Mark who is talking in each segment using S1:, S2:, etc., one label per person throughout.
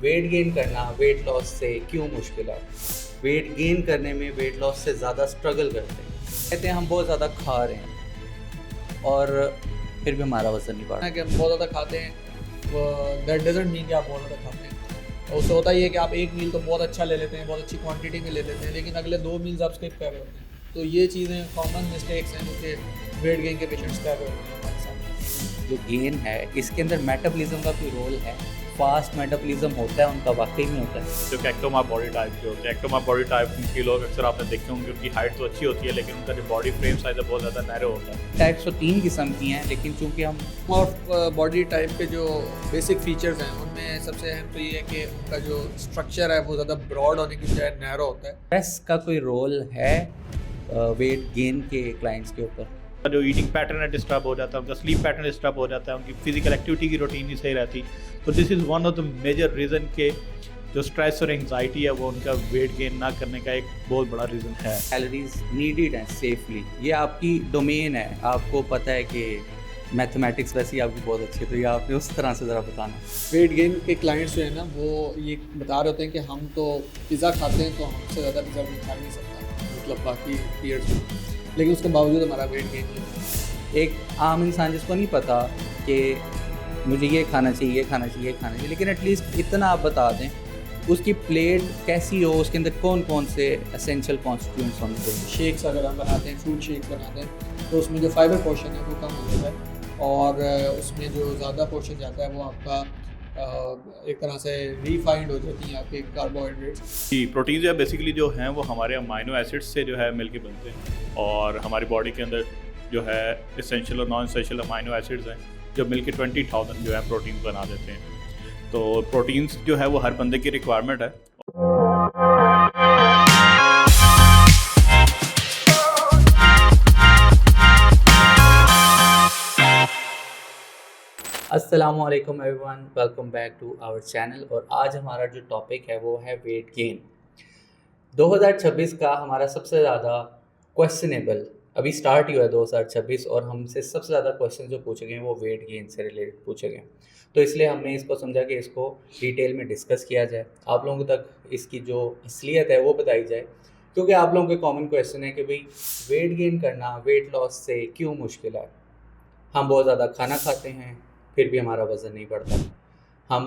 S1: Weight gain करना weight loss से क्यों मुश्किल है। वेट गेन करने में वेट लॉस से ज़्यादा स्ट्रगल करते हैं। कहते हैं हम बहुत ज़्यादा खा रहे हैं और फिर भी हमारा वज़न नहीं बढ़ रहा।
S2: कि हम बहुत ज़्यादा खाते हैं, दैट डजंट मीन कि आप बहुत ज़्यादा खाते हैं। और उससे होता ही है कि आप एक मील तो बहुत अच्छा ले लेते हैं, बहुत अच्छी क्वांटिटी में ले लेते हैं, लेकिन अगले 2 मील्स आप स्किप कर रहे होते हैं। तो ये चीज़ें कॉमन मिस्टेक्स हैं जो कि वेट गेन के पेशेंट्स कर रहे होते हैं हमारे साथ।
S1: जो गेन है इसके अंदर मेटाबॉलिज्म का कोई रोल है। फास्ट मेटाबॉलिज्म होता है उनका, वाकई में होता है।
S3: जो एक्टोमार्फ बॉडी टाइप के होते हैं, एक्टोमार्फ बॉडी टाइप के लोग अक्सर आपने देखे होंगे, उनकी हाइट तो अच्छी होती है लेकिन उनका जो बॉडी फ्रेम साइज है बहुत ज़्यादा नैरो होता है।
S1: टाइप्स तो 3 किस्म की हैं, लेकिन चूंकि हम
S2: और बॉडी टाइप के जो बेसिक फीचर्स हैं उनमें सबसे अहम तो ये है कि उनका जो स्ट्रक्चर है वो ज़्यादा ब्रॉड होने की बजाय नैरो होता है।
S1: स्ट्रेस का कोई रोल है वेट गेन के क्लाइंट्स के ऊपर।
S3: जो ईटिंग पैटर्न है डिस्टर्ब हो जाता है, उनका स्लीप पैटर्न डिस्टर्ब हो जाता है, उनकी फिजिकल एक्टिविटी की रूटीन नहीं सही रहती। तो this is one of the major reason के जो स्ट्रेस और एंजाइटी है वो उनका वेट गेन ना करने का एक बहुत बड़ा रीज़न है।
S1: कैलोरीज नीडेड हैं सेफली, ये आपकी डोमेन है, आपको पता है कि मैथमेटिक्स वैसे ही आपकी बहुत अच्छी है, तो ये आपने उस तरह से ज़रा बताना।
S2: वेट गेन के क्लाइंट्स जो है ना वो ये बता रहे होते हैं कि हम तो पिज़्ज़ा खाते हैं तो हमसे ज़्यादा पिज़्ज़ा भी खा नहीं सकता, मतलब बाकी पीरियड्स में, लेकिन उसके बावजूद हमारा वेट गेन नहीं होता।
S1: एक आम इंसान जिसको नहीं पता कि मुझे ये खाना चाहिए, ये खाना चाहिए, ये खाना चाहिए, लेकिन एटलीस्ट इतना आप बता दें उसकी प्लेट कैसी हो, उसके अंदर कौन कौन से एसेंशियल कॉन्स्टिट्यूएंट्स होने चाहिए।
S2: शेक्स अगर हम बनाते हैं, फ्रूट शेक बनाते हैं, तो उसमें जो फाइबर पोर्शन है वो कम हो जाता है और उसमें जो ज़्यादा पोर्शन जाता है वो आपका एक तरह से रिफाइंड हो जाती हैं आपके कार्बोहाइड्रेट्स।
S3: जी, प्रोटीन जो है बेसिकली जो हैं वो हमारे अमाइनो एसिड्स से जो है मिलके बनते हैं और हमारी बॉडी के अंदर जो है एसेंशियल और नॉन एसेंशियल अमाइनो एसिड्स हैं जो मिलके 20,000 जो है प्रोटीन बना देते हैं। तो प्रोटीन्स जो है वो हर बंदे की रिक्वायरमेंट है।
S1: अस्सलामुअलैकुम everyone, welcome back to our channel. और आज हमारा जो टॉपिक है वो है वेट गेन। 2026 का हमारा सबसे ज़्यादा क्वेश्चनेबल, अभी स्टार्ट ही हुआ है 2026, और हमसे सबसे ज़्यादा क्वेश्चन जो पूछे गए हैं वो वेट गेन से रिलेटेड पूछे गए हैं। तो इसलिए हमने इसको समझा कि इसको डिटेल में डिस्कस किया जाए, आप लोगों तक इसकी जो असलियत है वो बताई जाए, क्योंकि आप लोगों के कॉमन क्वेश्चन है कि भाई वेट गेन करना वेट लॉस से क्यों मुश्किल है। हम बहुत ज़्यादा खाना खाते हैं फिर भी हमारा वज़न नहीं बढ़ता। हम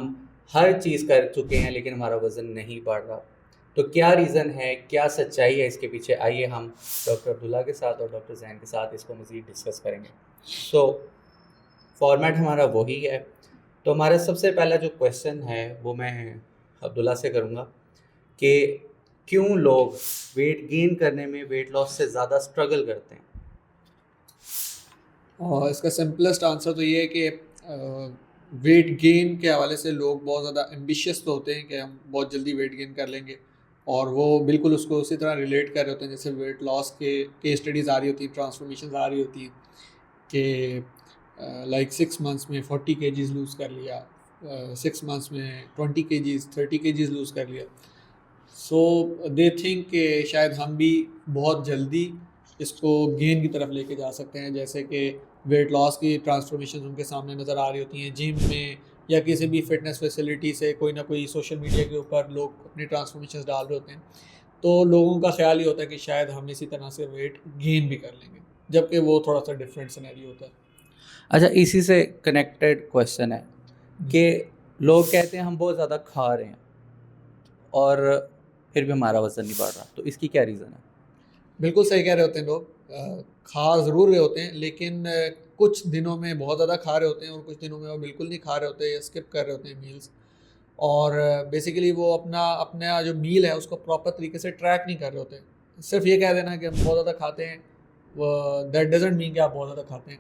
S1: हर चीज़ कर चुके हैं लेकिन हमारा वज़न नहीं बढ़ रहा। तो क्या रीज़न है, क्या सच्चाई है इसके पीछे, आइए हम डॉक्टर अब्दुल्ला के साथ और डॉक्टर जैन के साथ इसको मज़ीद डिस्कस करेंगे। सो फॉर्मेट हमारा वही है। तो हमारा सबसे पहला जो क्वेश्चन है वो मैं अब्दुल्ला से करूँगा कि क्यों लोग वेट गेन करने में वेट लॉस से ज़्यादा स्ट्रगल करते हैं।
S2: और इसका सिंपलेस्ट आंसर तो ये है कि वेट गेन के हवाले से लोग बहुत ज़्यादा एम्बिशियस तो होते हैं कि हम बहुत जल्दी वेट गेन कर लेंगे, और वो बिल्कुल उसको उसी तरह रिलेट कर रहे होते हैं जैसे वेट लॉस के स्टडीज़ आ रही होती हैं, ट्रांसफॉर्मेशन आ रही होती हैं कि लाइक 6 मंथ्स में 40 kgs लूज़ कर लिया, 6 मंथ्स में 20 kgs 30 kgs लूज़ कर लिया। सो दे थिंक कि शायद हम भी बहुत जल्दी इसको गेन की तरफ लेके जा सकते हैं, जैसे कि वेट लॉस की ट्रांसफॉर्मेशन उनके सामने नज़र आ रही होती हैं जिम में या किसी भी फिटनेस फैसिलिटी से, कोई ना कोई सोशल मीडिया के ऊपर लोग अपनी ट्रांसफॉर्मेशन डाल रहे होते हैं। तो लोगों का ख्याल ये होता है कि शायद हम इसी तरह से वेट गेन भी कर लेंगे, जबकि वो थोड़ा सा डिफरेंट सिनेरियो होता है।
S1: अच्छा, इसी से कनेक्टेड क्वेश्चन है कि लोग कहते हैं हम बहुत ज़्यादा खा रहे हैं और फिर भी हमारा वज़न नहीं बढ़ रहा, तो इसकी क्या रीज़न है।
S2: बिल्कुल सही कह रहे होते हैं लोग, खा ज़रूर रहे होते हैं लेकिन कुछ दिनों में बहुत ज़्यादा खा रहे होते हैं और कुछ दिनों में वो बिल्कुल नहीं खा रहे होते या स्किप कर रहे होते हैं मील्स, और बेसिकली वो अपना जो मील है उसको प्रॉपर तरीके से ट्रैक नहीं कर रहे होते। सिर्फ ये कह देना कि हम बहुत ज़्यादा खाते हैं, दैट डजंट मीन कि आप बहुत ज़्यादा खाते हैं।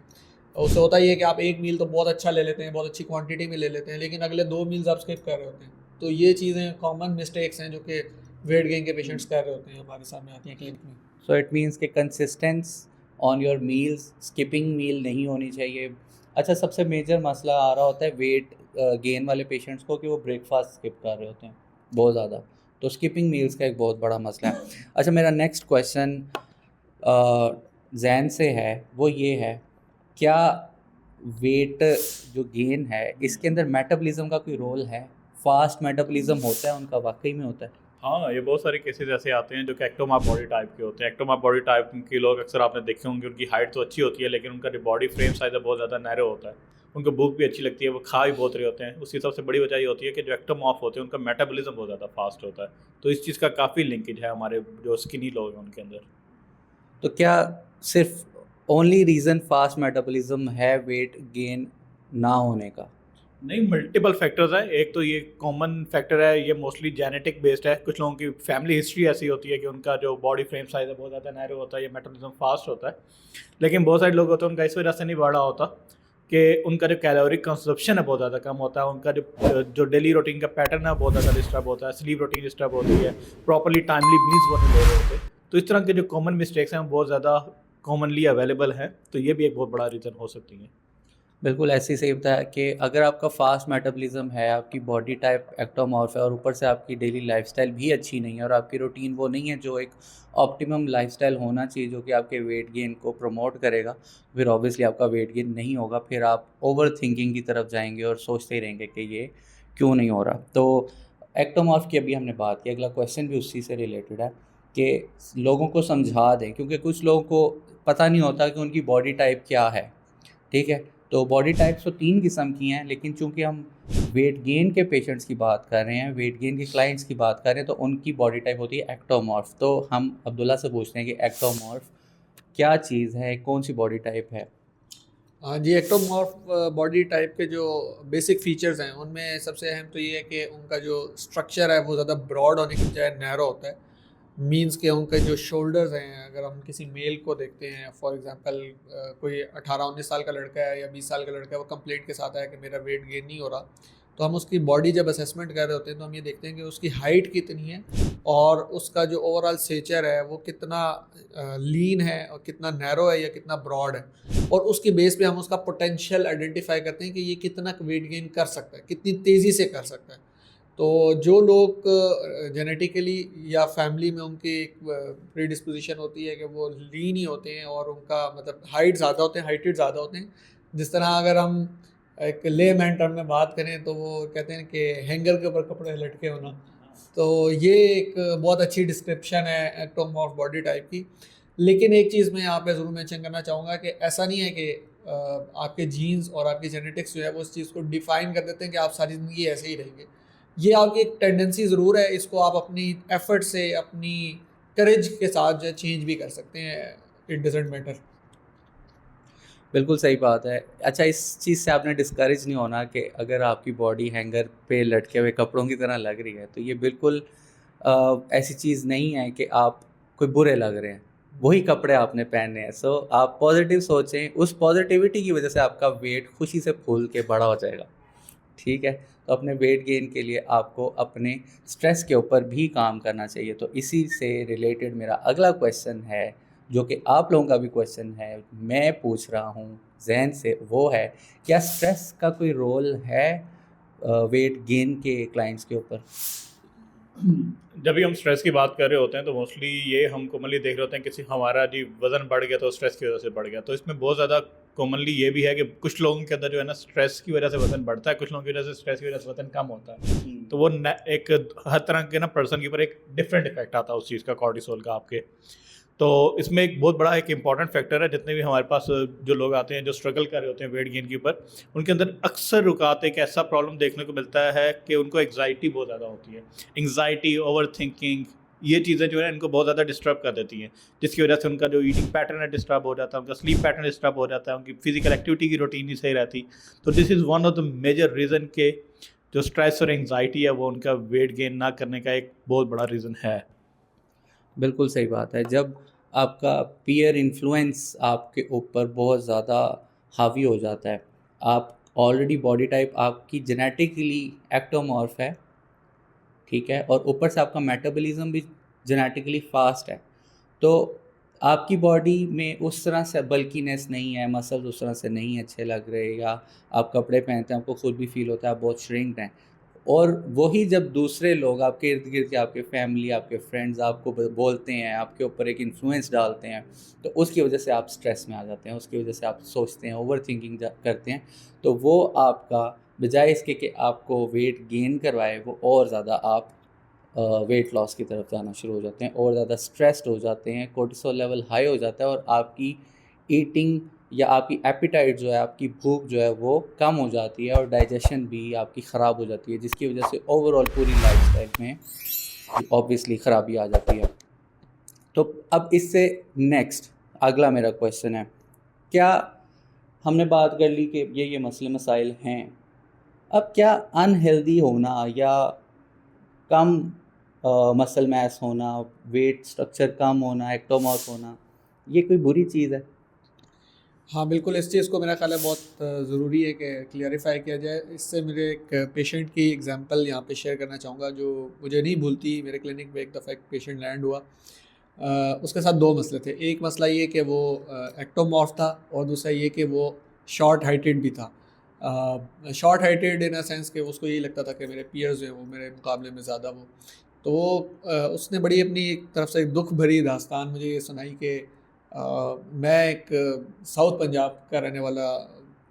S2: और उससे होता ही है कि आप एक मील तो बहुत अच्छा ले लेते हैं, बहुत अच्छी क्वांटिटी में ले लेते हैं, लेकिन अगले 2 मील्स आप स्किप कर रहे होते हैं। तो ये चीज़ें कॉमन मिस्टेक्स हैं जो कि वेट गेन के पेशेंट्स कर रहे होते हैं, हमारे सामने आती हैं क्लिनिक में।
S1: सो इट मीन्स कि consistence on your meals, skipping meal नहीं होनी चाहिए। अच्छा, सबसे मेजर मसला आ रहा होता है वेट गेन वाले पेशेंट्स को कि वो ब्रेकफास्ट स्किप कर रहे होते हैं बहुत ज़्यादा, तो स्किपिंग मील्स का एक बहुत बड़ा मसला है। अच्छा, मेरा नेक्स्ट क्वेश्चन जैन से है, वो ये है, क्या वेट जो गेन है इसके अंदर मेटाबॉलिज्म का कोई रोल है। फास्ट मेटाबॉलिज्म होता है उनका, वाकई में होता है?
S3: हाँ, ये बहुत सारे केसेस ऐसे आते हैं जो कि एक्टोमार्फ बॉडी टाइप के होते हैं। एक्टोमार्फ बॉडी टाइप के लोग अक्सर आपने देखे होंगे, उनकी हाइट तो अच्छी होती है लेकिन उनका जो बॉडी फ्रेम साइज है बहुत ज़्यादा नैरो होता है। उनको भूख भी अच्छी लगती है, वो खा भी बहुत रहे होते हैं। उसकी सबसे बड़ी वजह ये होती है कि जो एक्टोमार्फ होते हैं उनका मेटाबॉलिज्म बहुत ज़्यादा फास्ट होता है। तो इस चीज़ का काफ़ी लिंकेज है हमारे जो स्किनी लोग हैं उनके अंदर।
S1: तो क्या सिर्फ ओनली रीज़न फास्ट मेटाबॉलिज्म है वेट गेन ना होने का?
S3: नहीं, मल्टीपल फैक्टर्स हैं। एक तो ये कॉमन फैक्टर है, ये मोस्टली जेनेटिक बेस्ड है। कुछ लोगों की फैमिली हिस्ट्री ऐसी होती है कि उनका जो बॉडी फ्रेम साइज है बहुत ज़्यादा नैरो होता है, ये मेटाबॉलिज्म फास्ट होता है। लेकिन बहुत सारे लोग होते हैं उनका इस वजह से नहीं बढ़ा होता कि उनका जो कैलोरी कंजप्शन है बहुत ज़्यादा कम होता है। उनका जो डेली रूटीन का पैटर्न है बहुत ज़्यादा डिस्टर्ब होता है, स्लीप रूटीन डिस्टर्ब होती है, प्रॉपरली टाइमली मील्स वो नहीं ले रहे होते। तो इस तरह के जो कॉमन मिस्टेक्स हैं वो बहुत ज़्यादा कॉमनली अवेलेबल हैं। तो ये भी एक बहुत बड़ा रीज़न हो सकती है।
S1: बिल्कुल ऐसे ही सही बताया कि अगर आपका फास्ट मेटाबॉलिज्म है, आपकी बॉडी टाइप एक्टोमॉर्फ है और ऊपर से आपकी डेली लाइफस्टाइल भी अच्छी नहीं है और आपकी रूटीन वो नहीं है जो एक ऑप्टिमम लाइफस्टाइल होना चाहिए जो कि आपके वेट गेन को प्रमोट करेगा, फिर ऑब्वियसली आपका वेट गेन नहीं होगा। फिर आप ओवर थिंकिंग की तरफ जाएंगे और सोचते ही रहेंगे कि ये क्यों नहीं हो रहा। तो एक्टोमॉर्फ की अभी हमने बात की, अगला क्वेश्चन भी उसी से रिलेटेड है कि लोगों को समझा दें, क्योंकि कुछ लोगों को पता नहीं होता कि उनकी बॉडी टाइप क्या है। ठीक है, तो बॉडी टाइप्स तो 3 किस्म की हैं, लेकिन चूंकि हम वेट गेन के पेशेंट्स की बात कर रहे हैं, वेट गेन के क्लाइंट्स की बात कर रहे हैं, तो उनकी बॉडी टाइप होती है एक्टोमॉर्फ। तो हम अब्दुल्ला से पूछते हैं कि एक्टोमॉर्फ क्या चीज़ है, कौन सी बॉडी टाइप है?
S2: हाँ जी, एक्टोमॉर्फ बॉडी टाइप के जो बेसिक फीचर्स हैं उनमें सबसे अहम तो ये है कि उनका जो स्ट्रक्चर है वो ज़्यादा ब्रॉड होने की बजाय नैरो होता है। मींस के उनके जो शोल्डर्स हैं, अगर हम किसी मेल को देखते हैं, फॉर एग्जांपल कोई 18-19 साल का लड़का है या 20 साल का लड़का है, वो कंप्लेंट के साथ आया कि मेरा वेट गेन नहीं हो रहा, तो हम उसकी बॉडी जब असेसमेंट कर रहे होते हैं तो हम ये देखते हैं कि उसकी हाइट कितनी है और उसका जो ओवरऑल स्ट्रक्चर है वो कितना लीन है और कितना नैरो है या कितना ब्रॉड है, और उसके बेस पे हम उसका पोटेंशियल आइडेंटिफाई करते हैं कि ये कितना वेट गेन कर सकता है, कितनी तेज़ी से कर सकता है। तो जो लोग जेनेटिकली या फैमिली में उनकी एक प्रीडिस्पोजिशन होती है कि वो लीन ही होते हैं और उनका मतलब हाइट ज़्यादा होते हैं, हाइटेड ज़्यादा होते हैं, जिस तरह अगर हम एक लेमैन टर्म में बात करें तो वो कहते हैं कि हैंगर के ऊपर कपड़े लटके होना, तो ये एक बहुत अच्छी डिस्क्रिप्शन है एक्टोमॉर्फ बॉडी टाइप की। लेकिन एक चीज़ मैं यहाँ पे ज़रूर मेंशन करना चाहूँगा कि ऐसा नहीं है कि आपके जीन्स और आपकी जेनेटिक्स जो है वो उस चीज़ को डिफ़ाइन कर देते हैं कि आप सारी ज़िंदगी ऐसे ही रहेंगे। ये आपकी एक टेंडेंसी ज़रूर है, इसको आप अपनी एफर्ट से, अपनी करेज के साथ जो है चेंज भी कर सकते हैं। It doesn't matter.
S1: बिल्कुल सही बात है। अच्छा, इस चीज़ से आपने डिस्करेज नहीं होना कि अगर आपकी बॉडी हैंगर पे लटके हुए कपड़ों की तरह लग रही है, तो ये बिल्कुल ऐसी चीज़ नहीं है कि आप कोई बुरे लग रहे हैं, वही कपड़े आपने पहने हैं। सो आप पॉजिटिव सोचें, उस पॉजिटिविटी की वजह से आपका वेट खुशी से फूल के बड़ा हो जाएगा। ठीक है, तो अपने वेट गेन के लिए आपको अपने स्ट्रेस के ऊपर भी काम करना चाहिए। तो इसी से रिलेटेड मेरा अगला क्वेश्चन है, जो कि आप लोगों का भी क्वेश्चन है, मैं पूछ रहा हूँ जहन से, वो है क्या स्ट्रेस का कोई रोल है वेट गेन के क्लाइंट्स के ऊपर?
S3: जब भी हम स्ट्रेस की बात कर रहे होते हैं तो मोस्टली ये हम कॉमनली देख रहे होते हैं किसी हमारा जी वज़न बढ़ गया तो स्ट्रेस की वजह से बढ़ गया। तो इसमें बहुत ज़्यादा कॉमनली ये भी है कि कुछ लोगों के अंदर जो है ना स्ट्रेस की वजह से वज़न बढ़ता है, कुछ लोगों की वजह से स्ट्रेस की वजह से वज़न कम होता है। तो वो एक हर तरह के ना पर्सन के ऊपर एक डिफरेंट इफेक्ट आता है उस चीज़ का, कॉर्टिसोल का आपके। तो इसमें एक बहुत बड़ा एक इंपॉर्टेंट फैक्टर है, जितने भी हमारे पास जो लोग आते हैं जो स्ट्रगल कर रहे होते हैं वेट गेन के ऊपर, उनके अंदर अक्सर रुकात एक ऐसा प्रॉब्लम देखने को मिलता है कि उनको एग्जाइटी बहुत ज़्यादा होती है। एंग्जाइटी, ओवर थिंकिंग, ये चीज़ें जो है इनको बहुत ज़्यादा डिस्टर्ब कर देती हैं, जिसकी वजह से उनका जो ईटिंग पैटर्न है डिस्टर्ब हो जाता है, उनका स्लीप पैटर्न डिस्टर्ब हो जाता है, उनकी फिजिकल एक्टिविटी की रूटीन नहीं सही रहती। तो this is one of the major reason के जो स्ट्रेस और एंग्जाइटी है वो उनका वेट गेन ना करने का एक बहुत बड़ा रीज़न है।
S1: बिल्कुल सही बात है। जब आपका पीयर इन्फ्लुएंस आपके ऊपर बहुत ज़्यादा हावी हो जाता है, आप ऑलरेडी बॉडी टाइप आपकी जेनेटिकली एक्टोमॉर्फ है, ठीक है, और ऊपर से आपका मेटाबॉलिज्म भी जेनेटिकली फास्ट है, तो आपकी बॉडी में उस तरह से बल्कीनेस नहीं है, मसल्स उस तरह से नहीं अच्छे लग रहे, या आप कपड़े पहनते हैं आपको खुद भी फील होता है आप बहुत श्रिंक्ड हैं। और वही जब दूसरे लोग आपके इर्द गिर्द के, आपके फैमिली, आपके फ्रेंड्स आपको बोलते हैं, आपके ऊपर एक इन्फ्लुएंस डालते हैं, तो उसकी वजह से आप स्ट्रेस में आ जाते हैं, उसकी वजह से आप सोचते हैं, ओवर थिंकिंग करते हैं, तो वो आपका बजाय इसके कि आपको वेट गेन करवाए, वो और ज़्यादा आप वेट लॉस की तरफ जाना शुरू हो जाते हैं, और ज़्यादा स्ट्रेस्ड हो जाते हैं, कोर्टिसोल लेवल हाई हो जाता है, और आपकी ईटिंग या आपकी एपिटाइट जो है, आपकी भूख जो है वो कम हो जाती है, और डाइजेशन भी आपकी ख़राब हो जाती है, जिसकी वजह से ओवरऑल पूरी लाइफस्टाइल में ऑब्वियसली ख़राबी आ जाती है। तो अब इससे नेक्स्ट अगला मेरा क्वेश्चन है, क्या हमने बात कर ली कि ये मसले मसाइल हैं, अब क्या अनहेल्दी होना या कम मसल मास होना, वेट स्ट्रक्चर कम होना, एक्टोमॉर्फ होना, ये कोई बुरी चीज़ है?
S2: हाँ बिल्कुल, इस चीज़ को मेरा ख्याल है बहुत ज़रूरी है कि क्लियरिफाई किया जाए। इससे मेरे एक पेशेंट की एग्जांपल यहाँ पे शेयर करना चाहूँगा जो मुझे नहीं भूलती। मेरे क्लिनिक में एक दफ़ा एक पेशेंट लैंड हुआ, उसके साथ दो मसले थे। एक मसला ये कि वो एक्टोमॉर्फ था, और दूसरा ये कि वो शॉर्ट हाइटेड भी था। Short heighted in a sense कि उसको यही लगता था कि मेरे पीयर्स जो हैं वो मेरे मुकाबले में ज़्यादा वो, तो वो उसने बड़ी अपनी एक तरफ से एक दुख भरी दास्तान मुझे ये सुनाई कि मैं एक साउथ पंजाब का रहने वाला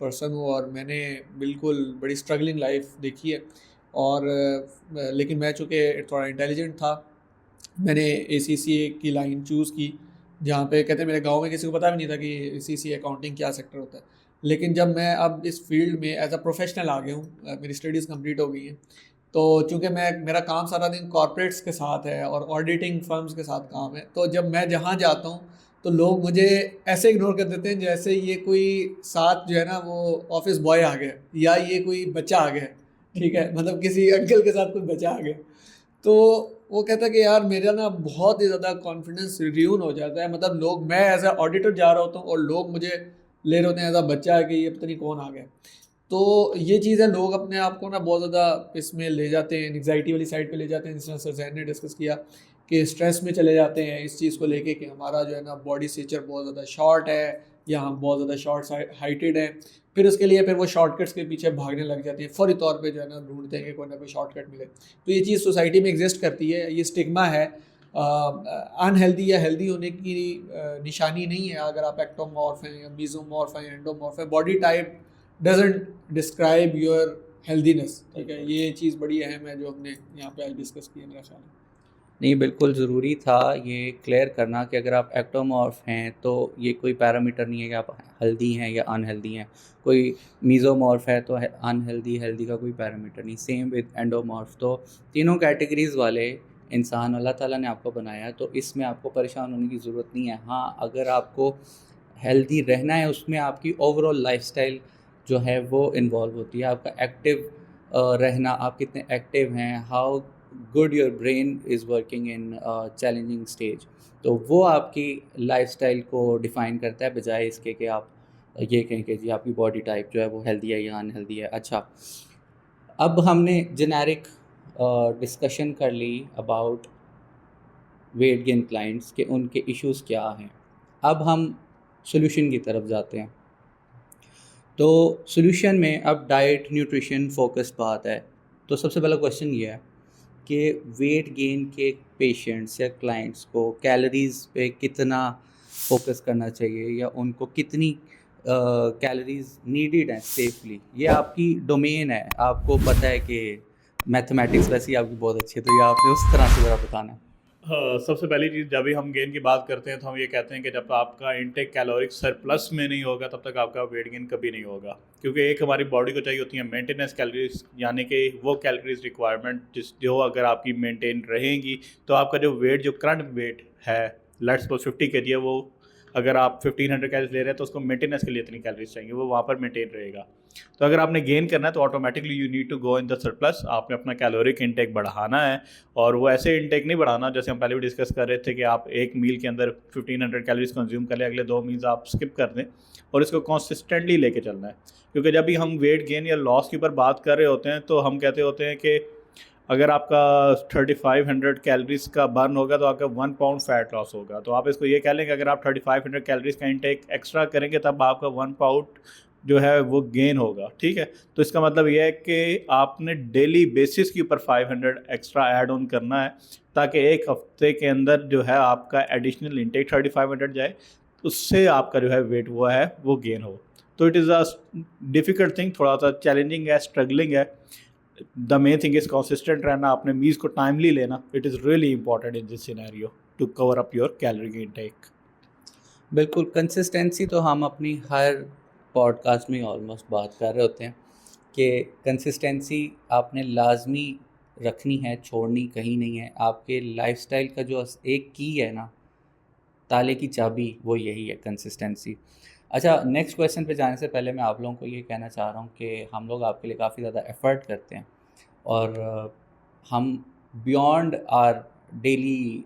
S2: पर्सन हूँ, और मैंने बिल्कुल बड़ी स्ट्रगलिंग लाइफ देखी है। और लेकिन मैं चूँकि थोड़ा इंटेलिजेंट था, मैंने ACCA की लाइन चूज़ की, जहाँ पे कहते हैं मेरे गांव में किसी को पता भी नहीं था कि ACCA अकाउंटिंग क्या सेक्टर होता है। लेकिन जब मैं अब इस फील्ड में एज अ प्रोफेशनल आ गया हूँ, मेरी स्टडीज़ कंप्लीट हो गई हैं, तो चूँकि मेरा काम सारा दिन कॉर्पोरेट्स के साथ है और ऑडिटिंग फर्म्स के साथ काम है, तो जब मैं जहाँ जाता हूँ तो लोग मुझे ऐसे इग्नोर कर देते हैं जैसे ये कोई साथ जो है ना वो ऑफिस बॉय आ गया, या ये कोई बच्चा आ गया, ठीक है, मतलब किसी अंकल के साथ कोई बच्चा आ गया। तो वो कहता है कि यार मेरा ना बहुत ही ज़्यादा कॉन्फिडेंस रिड्यून हो जाता है, मतलब लोग, मैं एज अ ऑडिटर जा रहा होता हूँ और लोग मुझे ले रहे होते हैं एज अ बच्चा है कि ये पता नहीं कौन आ गया। तो ये चीज़ है, लोग अपने आप को ना बहुत ज़्यादा इसमें ले जाते हैं, एंग्जाइटी वाली साइड पे ले जाते हैं, जिस तरह सर जैन ने डिस्कस किया कि स्ट्रेस में चले जाते हैं इस चीज़ को लेके कि हमारा जो है ना बॉडी स्ट्रक्चर बहुत ज़्यादा शॉर्ट है, या हम बहुत ज़्यादा शॉर्ट हाइटेड हैं। फिर उसके लिए फिर वो शॉर्टकट्स के पीछे भागने लग जाती है, फौरी तौर पे जो है ना ढूंढते हैं कि कोई ना कोई शॉर्टकट मिले। तो ये चीज़ सोसाइटी में एग्जिस्ट करती है, ये स्टिग्मा है। अनहेल्दी या हेल्दी होने की निशानी नहीं है अगर आप एक्टोमॉर्फ हैं या मीजोमॉर्फ हैं, एंडोमॉर्फ हैं। Body type doesn't describe your healthiness, ठीक है, ये चीज़ बड़ी अहम है जो हमने यहाँ पे आज डिस्कस की है मेरा ख्याल है।
S1: नहीं, बिल्कुल ज़रूरी था ये क्लियर करना कि अगर आप एक्टोमॉर्फ हैं तो ये कोई पैरामीटर नहीं है कि आप हेल्दी हैं या अनहेल्दी हैं। कोई मीज़ोमॉर्फ है तो अनहेल्दी, हेल्दी का कोई पैरामीटर नहीं। Same with endomorph. तो तीनों कैटेगरीज़ वाले इंसान अल्लाह ताला ने आपको बनाया, तो इसमें आपको परेशान होने की ज़रूरत नहीं है। हाँ, अगर आपको हेल्दी रहना है, उसमें आपकी ओवरऑल लाइफस्टाइल जो है वो इन्वॉल्व होती है। आपका एक्टिव रहना, आप कितने एक्टिव हैं, how good your brain is working in challenging stage, तो वो आपकी लाइफस्टाइल को डिफ़ाइन करता है, बजाय इसके कि आप ये कहें कि जी आपकी बॉडी टाइप जो है वो हेल्दी है या अनहेल्दी है। अच्छा, अब हमने जेनेरिक डिस्कशन कर ली अबाउट वेट गेन क्लाइंट्स के उनके इश्यूज़ क्या हैं। अब हम सॉल्यूशन की तरफ जाते हैं। तो सॉल्यूशन में अब डाइट, न्यूट्रिशन फोकस्ड बात है। तो सबसे पहला क्वेश्चन ये है कि वेट गेन के पेशेंट्स या क्लाइंट्स को कैलोरीज़ पे कितना फोकस करना चाहिए, या उनको कितनी कैलोरीज़ नीडेड हैं सेफली। ये आपकी डोमेन है, आपको पता है कि मैथमेटिक्स वैसे ही आपकी बहुत अच्छी है, तो ये आपने उस तरह से ज़रा बताना है।
S3: हाँ, सबसे पहली चीज़, जब भी हम गेन की बात करते हैं तो हम ये कहते हैं कि जब तक आपका इंटेक कैलोरिक सरप्लस में नहीं होगा तब तक आपका वेट गेन कभी नहीं होगा। क्योंकि एक हमारी बॉडी को चाहिए होती है मेंटेनेंस कैलोरीज, यानी कि वो कैलोरीज रिक्वायरमेंट जो अगर आपकी मेंटेन रहेंगी तो आपका जो वेट, जो करंट वेट है, लेट्स सपोज 50 kg है, वो अगर आप 1500 कैलोरीज ले रहे हैं तो उसको मेंटेनेंस के लिए इतनी कैलोरीज चाहिए, वो वहाँ पर मेंटेन रहेगा। तो अगर आपने गेन करना है तो automatically you need to go in the surplus. आपने अपना कैलोरिक इंटेक बढ़ाना है, और वो ऐसे इंटेक नहीं बढ़ाना जैसे हम पहले भी डिस्कस कर रहे थे कि आप एक मील के अंदर 1500 कैलोरीज कंज्यूम कर लें, अगले 2 मील्स आप स्किप कर दें, और इसको कॉन्सिस्टेंटली लेके चलना है। क्योंकि जब भी हम वेट गेन या लॉस के ऊपर बात कर रहे होते हैं तो हम कहते होते हैं कि अगर आपका 3500 कैलोरीज का बर्न होगा तो आपका 1 पाउंड फैट लॉस होगा। तो आप इसको ये कह लें कि अगर आप 3500 कैलोरीज का इंटेक एक्स्ट्रा करेंगे तब आपका 1 पाउंड जो है वो गेन होगा, ठीक है। तो इसका मतलब ये है कि आपने डेली बेसिस के ऊपर 500 एक्स्ट्रा ऐड ऑन करना है, ताकि एक हफ्ते के अंदर जो है आपका एडिशनल इंटेक 3500 जाए, उससे आपका जो है वेट वो है वो गेन हो। तो it is a difficult thing, थोड़ा सा चैलेंजिंग है, स्ट्रगलिंग है। The main thing is consistent रहना, अपने मील्स को टाइमली लेना। It is really important in this scenario to cover up your calorie intake.
S1: बिल्कुल, कंसिस्टेंसी तो हम अपनी हर पॉडकास्ट में ऑलमोस्ट बात कर रहे होते हैं कि कंसिस्टेंसी आपने लाजमी रखनी है, छोड़नी कहीं नहीं है। आपके लाइफस्टाइल का जो एक की है ना, ताले की चाबी, वो यही है, कंसिस्टेंसी। अच्छा, नेक्स्ट क्वेश्चन पे जाने से पहले मैं आप लोगों को ये कहना चाह रहा हूँ कि हम लोग आपके लिए काफ़ी ज़्यादा एफ़र्ट करते हैं और हम बियॉन्ड आवर डेली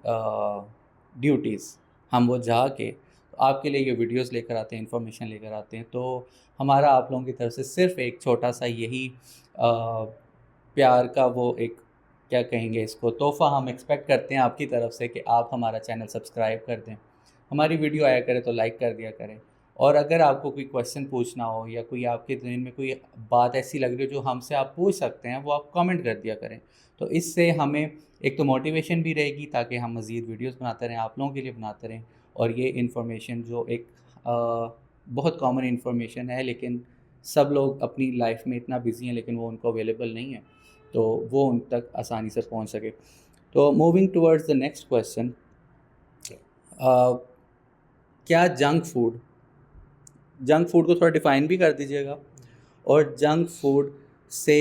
S1: ड्यूटीज़ हम वो जाके आपके लिए ये वीडियोस लेकर आते हैं, इन्फॉर्मेशन लेकर आते हैं। तो हमारा आप लोगों की तरफ से सिर्फ एक छोटा सा यही प्यार का वो एक, क्या कहेंगे इसको, तोहफ़ा हम एक्सपेक्ट करते हैं आपकी तरफ से कि आप हमारा चैनल सब्सक्राइब कर दें, हमारी वीडियो आया करे तो लाइक कर दिया करें। और अगर आपको कोई क्वेश्चन पूछना हो या कोई आपके दिल में कोई बात ऐसी लग रही हो जो हमसे आप पूछ सकते हैं, वो आप कमेंट कर दिया करें। तो इससे हमें एक तो मोटिवेशन भी रहेगी ताकि हम मज़ीद वीडियोस बनाते रहें, आप लोगों के लिए बनाते रहें। और ये इन्फॉर्मेशन जो एक बहुत कॉमन इन्फॉर्मेशन है, लेकिन सब लोग अपनी लाइफ में इतना बिजी हैं लेकिन वो उनको अवेलेबल नहीं है, तो वो उन तक आसानी से पहुंच सके। तो moving towards the next question, क्या जंक फूड को थोड़ा डिफ़ाइन भी कर दीजिएगा, और जंक फूड से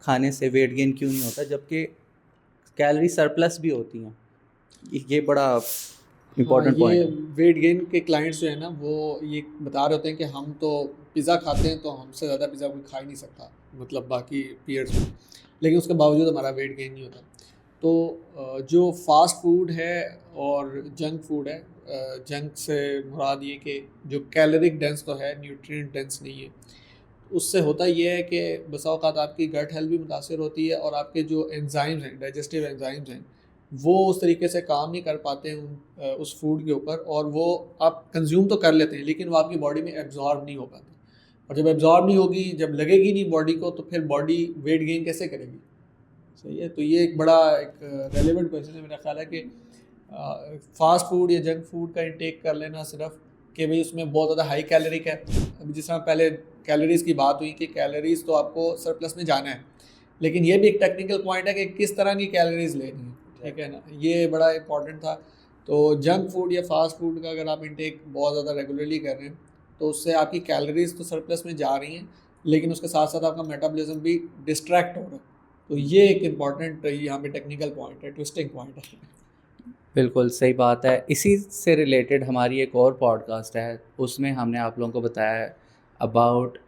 S1: खाने से वेट गेन क्यों नहीं होता जबकि कैलोरी सरप्लस भी होती हैं? ये बड़ा इम्पोर्टेंट पॉइंट
S2: ये
S1: है।
S2: वेट गेन के क्लाइंट्स जो है ना, वो ये बता रहे होते हैं कि हम तो पिज़्ज़ा खाते हैं, तो हमसे ज़्यादा पिज़्ज़ा कोई खा ही नहीं सकता, मतलब बाकी पीयर्स में, लेकिन उसके बावजूद हमारा वेट गेन नहीं होता। तो जो फास्ट फूड है और जंक फूड है, जंक से मुराद ये कि जो कैलोरिक डेंस तो है, न्यूट्रिएंट डेंस नहीं है। उससे होता ये है कि बसा औक़ात आपकी गट हेल्थ भी मुतासिर होती है और आपके जो एंजाइम्स हैं, डाइजेस्टिव एंजाइम्स हैं, वो उस तरीके से काम नहीं कर पाते हैं उस फूड के ऊपर, और वो आप कंज्यूम तो कर लेते हैं लेकिन वो आपकी बॉडी में एब्जॉर्ब नहीं हो पाती। और जब एब्जॉर्ब नहीं होगी, जब लगेगी नहीं बॉडी को, तो फिर बॉडी वेट गेन कैसे करेगी? सही है। तो ये एक बड़ा एक रेलेवेंट क्वेश्चन है। मेरा ख्याल है कि फास्ट फूड या जंक फूड का इंटेक कर लेना सिर्फ कि भाई उसमें बहुत ज़्यादा हाई कैलोरिक है। अभी जिस तरह पहले कैलोरीज़ की बात हुई कि कैलोरीज़ तो आपको सरप्लस में जाना है, लेकिन ये भी एक टेक्निकल पॉइंट है कि किस तरह की कैलोरीज़ लेनी है, ठीक है ना। ये बड़ा इंपॉर्टेंट था। तो जंक फूड या फास्ट फूड का अगर आप इंटेक बहुत ज़्यादा रेगुलरली कर रहे हैं तो उससे आपकी कैलोरीज़ तो सरप्लस में जा रही हैं, लेकिन उसके साथ साथ आपका मेटाबॉलिज्म भी डिस्ट्रैक्ट हो रहा है। तो ये एक इम्पॉर्टेंट यहाँ पे टेक्निकल पॉइंट है, ट्विस्टिंग पॉइंट है।
S1: बिल्कुल सही बात है। इसी से रिलेटेड हमारी एक और पॉडकास्ट है, उसमें हमने आप लोगों को बताया है अबाउट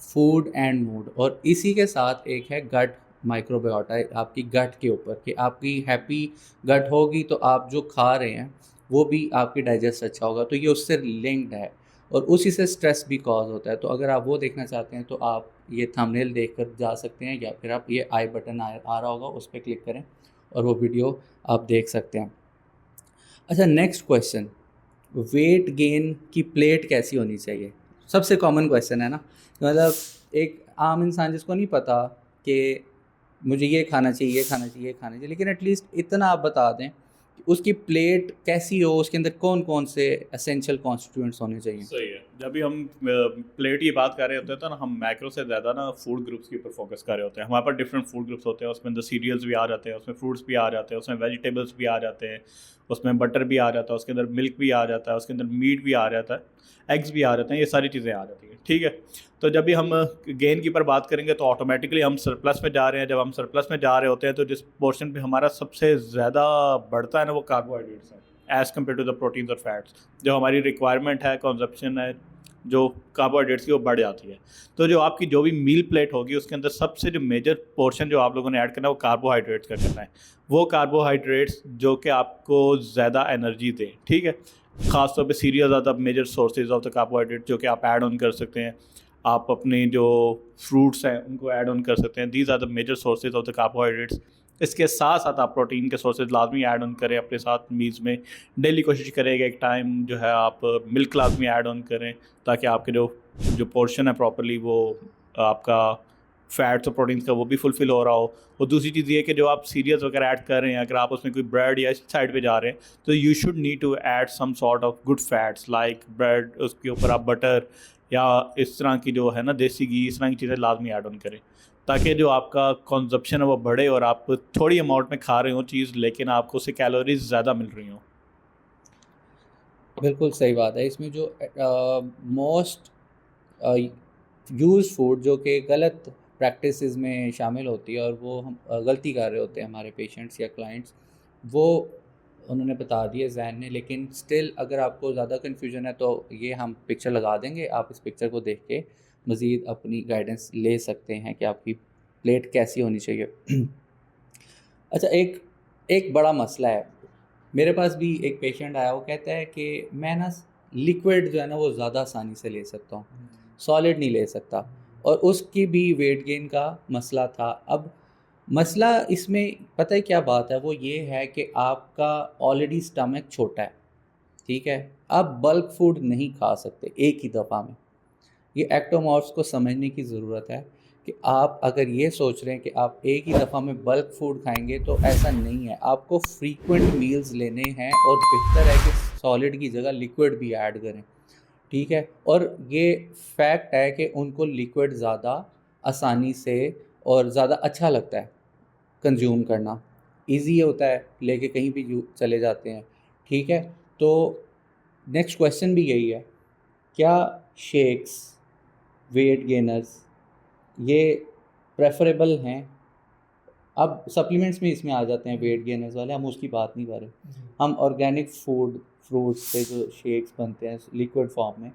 S1: फूड एंड मूड, और इसी के साथ एक है गट माइक्रोबायोटा, आपकी गट के ऊपर, कि आपकी हैप्पी गट होगी तो आप जो खा रहे हैं वो भी आपकी डाइजेस्ट अच्छा होगा। तो ये उससे लिंक्ड है और उसी से स्ट्रेस भी कॉज होता है। तो अगर आप वो देखना चाहते हैं तो आप ये थंबनेल देखकर जा सकते हैं, या फिर आप ये आई बटन आ रहा होगा उस पर क्लिक करें और वो वीडियो आप देख सकते हैं। अच्छा, नेक्स्ट क्वेश्चन, वेट गेन की प्लेट कैसी होनी चाहिए? सबसे कॉमन क्वेश्चन है ना, मतलब एक आम इंसान जिसको नहीं पता कि मुझे ये खाना चाहिए, ये खाना चाहिए, ये खाना चाहिए, लेकिन एटलीस्ट इतना आप बता दें कि उसकी प्लेट कैसी हो, उसके अंदर कौन कौन से एसेंशियल कॉन्स्टिट्यूएंट्स होने चाहिए।
S3: सही है। जब भी हम प्लेट की बात कर रहे होते हैं तो ना हम मैक्रो से ज़्यादा ना फूड ग्रुप्स के ऊपर फोकस कर रहे होते हैं। हमारे पास डिफरेंट फूड ग्रुप्स होते हैं, उसमें अंदर सीरियल्स भी आ जाते हैं, उसमें फ्रूट्स भी आ जाते हैं, उसमें वेजिटेबल्स भी आ जाते हैं, उसमें बटर भी आ जाता है, उसके अंदर मिल्क भी आ जाता है, उसके अंदर मीट भी आ जाता है, एग्स भी आ जाते हैं, ये सारी चीज़ें आ जाती हैं, ठीक है। तो जब भी हम गेन की पर बात करेंगे तो ऑटोमेटिकली हम सरप्लस में जा रहे हैं। जब हम सरप्लस में जा रहे होते हैं तो जिस पोर्शन पे हमारा सबसे ज़्यादा बढ़ता है ना, वो कार्बोहाइड्रेट्स है as compare to the proteins और फैट्स। जो हमारी रिक्वायरमेंट है, कंजप्शन है जो कार्बोहाइड्रेट्स की, वो बढ़ जाती है। तो जो आपकी जो भी मील प्लेट होगी उसके अंदर सबसे जो मेजर पोर्शन जो आप लोगों ने ऐड करना है वो कार्बोहाइड्रेट्स का करना है। वो कार्बोहाइड्रेट्स जो कि आपको ज़्यादा एनर्जी दें, ठीक है। ख़ासतौर पे cereals are the major sources of the carbohydrate जो कि आप ऐड ऑन कर सकते हैं। आप अपने जो फ्रूट्स हैं उनको ऐड ऑन कर सकते हैं। These are the major sources of the carbohydrates. इसके साथ साथ आप प्रोटीन के सोर्सेज लाजमी ऐड ऑन करें अपने साथ मील्स में। डेली कोशिश करेंगे एक टाइम जो है आप मिल्क लाजमी ऐड ऑन करें, ताकि आपके जो पोर्शन है प्रॉपर्ली वो आपका फैट्स और प्रोटीन्स का वो भी फुलफिल हो रहा हो। और दूसरी चीज़ ये कि जो आप सीरियल्स वगैरह ऐड कर रहे हैं, अगर आप उसमें कोई ब्रेड या इस साइड पे जा रहे हैं तो you should need to add some sort of good fats like bread, उसके ऊपर आप बटर या इस तरह की जो है ना देसी घी, इस तरह की चीज़ें लाजमी ऐड ऑन करें, ताकि जो आपका कंजप्शन है वो बढ़े और आप थोड़ी अमाउंट में खा रहे हो चीज़, लेकिन आपको उससे कैलोरीज ज़्यादा मिल रही हो।
S1: बिल्कुल सही बात है। इसमें जो मोस्ट यूज़ फूड जो कि गलत प्रैक्टिसेस में शामिल होती है और वो हम गलती कर रहे होते हैं हमारे पेशेंट्स या क्लाइंट्स, वो उन्होंने बता दिए ज़हन ने। लेकिन स्टिल अगर आपको ज़्यादा कन्फ्यूजन है तो ये हम पिक्चर लगा देंगे, आप इस पिक्चर को देख के मज़ीद अपनी गाइडेंस ले सकते हैं कि आपकी प्लेट कैसी होनी चाहिए। अच्छा, एक एक बड़ा मसला है। मेरे पास भी एक पेशेंट आया, वो कहता है कि मैं ना लिक्विड जो है ना वो ज़्यादा आसानी से ले सकता हूँ, सॉलिड नहीं ले सकता, और उसकी भी वेट गेन का मसला था। अब मसला इसमें पता है क्या बात है, वो ये है कि आपका ऑलरेडी स्टमक छोटा है, ठीक है, आप बल्क फूड नहीं खा सकते एक ही दफ़ा में। ये एक्टोमॉर्फ्स को समझने की ज़रूरत है कि आप अगर ये सोच रहे हैं कि आप एक ही दफ़ा में बल्क फूड खाएंगे तो ऐसा नहीं है। आपको फ्रीक्वेंट मील्स लेने हैं और बेहतर है कि सॉलिड की जगह लिक्विड भी ऐड करें, ठीक है। और ये फैक्ट है कि उनको लिक्विड ज़्यादा आसानी से और ज़्यादा अच्छा लगता है कंज्यूम करना, इजी होता है, लेके कहीं भी चले जाते हैं, ठीक है। तो नेक्स्ट क्वेश्चन भी यही है, क्या शेक्स, वेट गेनर्स ये प्रेफरेबल हैं? अब सप्लीमेंट्स में इसमें आ जाते हैं वेट गेनर्स वाले, हम उसकी बात नहीं कर रहे। हम ऑर्गेनिक फूड, फ्रूट्स से जो शेक्स बनते हैं लिक्विड फॉर्म में,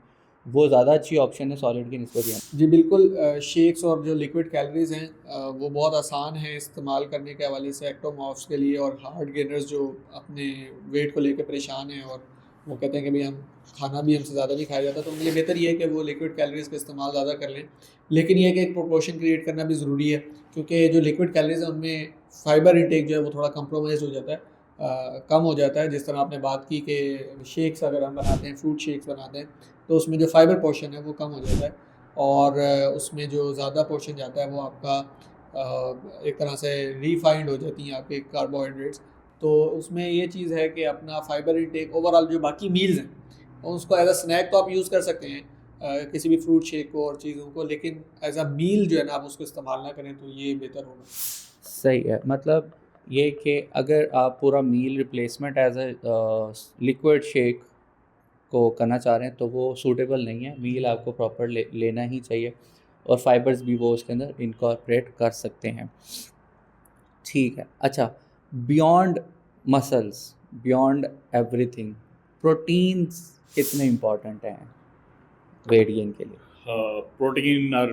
S1: वो ज़्यादा अच्छी ऑप्शन है सॉलिड की निस्बत।
S2: जी बिल्कुल, शेक्स और जो लिक्विड कैलोरीज हैं वो बहुत आसान हैं इस्तेमाल करने के हवाले से एक्टोमॉर्फ्स के लिए, और हार्ड गेनर्स जो अपने वेट को लेकर परेशान हैं और वो कहते हैं कि भाई हम खाना भी हमसे ज़्यादा नहीं खाया जाता, तो उनके लिए बेहतर ये है कि वो लिक्विड कैलोरीज का इस्तेमाल ज़्यादा कर लें। लेकिन ये है कि एक प्रोपोर्शन क्रिएट करना भी ज़रूरी है, क्योंकि जो लिक्विड कैलोरीज है उनमें फाइबर इंटेक जो है वो थोड़ा कंप्रोमाइज़ हो जाता है, कम हो जाता है। जिस तरह आपने बात की कि शेक्स अगर हम बनाते हैं, फ्रूट शेक्स बनाते हैं, तो उसमें जो फाइबर पोर्शन है वो कम हो जाता है, और उसमें जो ज़्यादा पोर्शन जाता है वो आपका एक तरह से रिफाइंड हो जाती हैं आपके कार्बोहाइड्रेट्स। तो उसमें ये चीज़ है कि अपना फाइबर इंटेक ओवरऑल जो बाकी मील्स हैं उसको एज अ स्नैक तो आप यूज़ कर सकते हैं, किसी भी फ्रूट शेक को और चीज़ों को, लेकिन एज अ मील जो है ना आप उसको इस्तेमाल ना करें तो ये बेहतर होगा।
S1: सही है, मतलब ये कि अगर आप पूरा meal replacement as a liquid shake को करना चाह रहे हैं तो वो सूटेबल नहीं है। मील आपको प्रॉपर लेना ही चाहिए, और फाइबर्स भी वो उसके अंदर इनकॉर्पोरेट कर सकते हैं, ठीक है। अच्छा, beyond muscles, beyond everything, proteins कितने इम्पोर्टेंट हैं वेट गेन के लिए?
S3: प्रोटीन और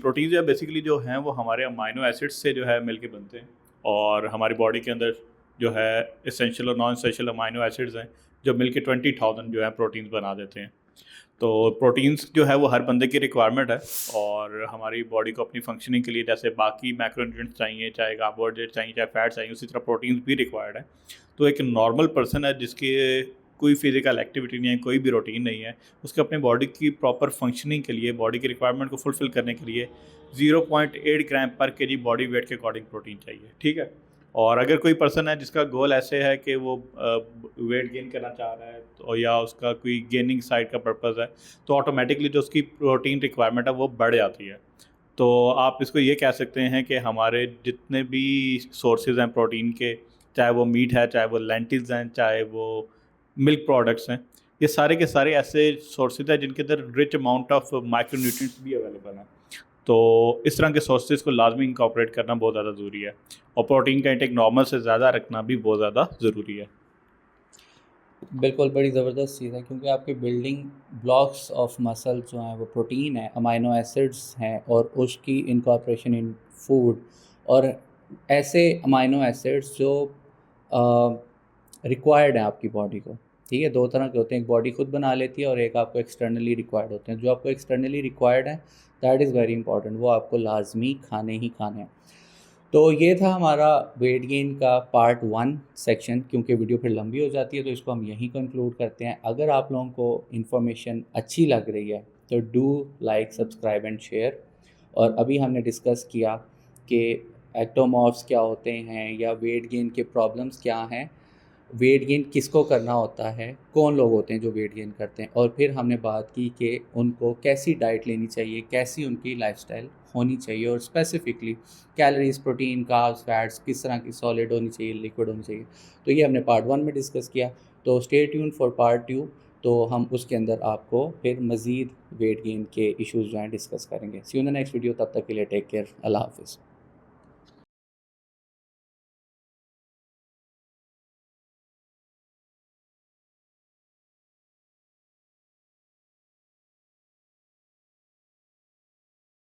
S3: प्रोटीन जो है बेसिकली जो हैं वो हमारे अमाइनो एसिड्स से जो है मिलके बनते हैं, और हमारी बॉडी के अंदर जो है एसेंशियल और नॉन एसेंशियल अमाइनो एसिड्स हैं जो मिलके 20,000 जो है प्रोटीन्स बना देते हैं। तो प्रोटीन्स जो है वो हर बंदे की रिक्वायरमेंट है, और हमारी बॉडी को अपनी फंक्शनिंग के लिए जैसे बाकी मैक्रोन्यूट्रिएंट्स चाहिए, चाहे कार्बोहाइड्रेट चाहिए, चाहे फैट चाहिए, उसी तरह प्रोटीन्स भी रिक्वायर्ड है। तो एक नॉर्मल पर्सन है जिसकी कोई फिजिकल एक्टिविटी नहीं है, कोई भी रूटीन नहीं है, उसके अपने बॉडी की प्रॉपर फंक्शनिंग के लिए, बॉडी की रिक्वायरमेंट को फुलफिल करने के लिए 0.8 ग्राम पर केजी बॉडी वेट के अकॉर्डिंग प्रोटीन चाहिए, ठीक है। और अगर कोई पर्सन है जिसका गोल ऐसे है कि वो वेट गेन करना चाह रहा है, तो या उसका कोई गेनिंग साइड का पर्पज़ है, तो ऑटोमेटिकली जो उसकी प्रोटीन रिक्वायरमेंट है वो बढ़ जाती है। तो आप इसको ये कह सकते हैं कि हमारे जितने भी सोर्सेज हैं प्रोटीन के, चाहे वो मीट है, चाहे वो लेंटिल्स हैं, चाहे वो मिल्क प्रोडक्ट्स हैं, ये सारे के सारे ऐसे सोर्सेज हैं जिनके अंदर रिच अमाउंट ऑफ माइक्रोन्यूट्रिएंट्स भी अवेलेबल हैं। तो इस तरह के सोर्सेज को लाजमी इंकॉर्पोरेट करना बहुत ज़्यादा ज़रूरी है, और प्रोटीन का इंटेक नॉर्मल से ज़्यादा रखना भी बहुत ज़्यादा ज़रूरी है।
S1: बिल्कुल, बड़ी ज़बरदस्त चीज़ है, क्योंकि आपके बिल्डिंग ब्लॉक्स ऑफ मसल जो हैं वो प्रोटीन है, अमाइनो एसिड्स हैं, और उसकी इनकॉर्पोरेशन इन फूड, और ऐसे अमाइनो एसिड्स जो रिक्वायर्ड हैं आपकी बॉडी को, ठीक है। दो तरह के होते हैं, एक बॉडी खुद बना लेती है और एक आपको एक्सटर्नली रिक्वायर्ड होते हैं। जो आपको एक्सटर्नली रिक्वायर्ड हैं, दैट इज़ वेरी इंपॉर्टेंट, वो आपको लाजमी खाने ही खाने हैं। तो ये था हमारा वेट गेन का पार्ट 1 सेक्शन। क्योंकि वीडियो फिर लंबी हो जाती है तो इसको हम यहीं कंक्लूड करते हैं। अगर आप लोगों को इन्फॉर्मेशन अच्छी लग रही है तो do like, subscribe and share. और अभी हमने डिस्कस किया कि एक्टोमॉर्फ्स क्या होते हैं या वेट गेन के प्रॉब्लम्स क्या हैं। वेट गेन किसको करना होता है, कौन लोग होते हैं जो वेट गेन करते हैं, और फिर हमने बात की कि उनको कैसी डाइट लेनी चाहिए, कैसी उनकी लाइफस्टाइल होनी चाहिए, और specifically calories, protein, carbs, fats किस तरह की सॉलिड होनी चाहिए, लिक्विड होनी चाहिए। तो ये हमने पार्ट 1 में डिस्कस किया। तो स्टे ट्यून फॉर पार्ट 2। तो हम उसके अंदर आपको फिर मज़ीद वेट गेन के इश्यूज़ जो हैं डिस्कस करेंगे। See you in the next video. तब तक के लिए टेक केयर। अल्लाह हाफिज़।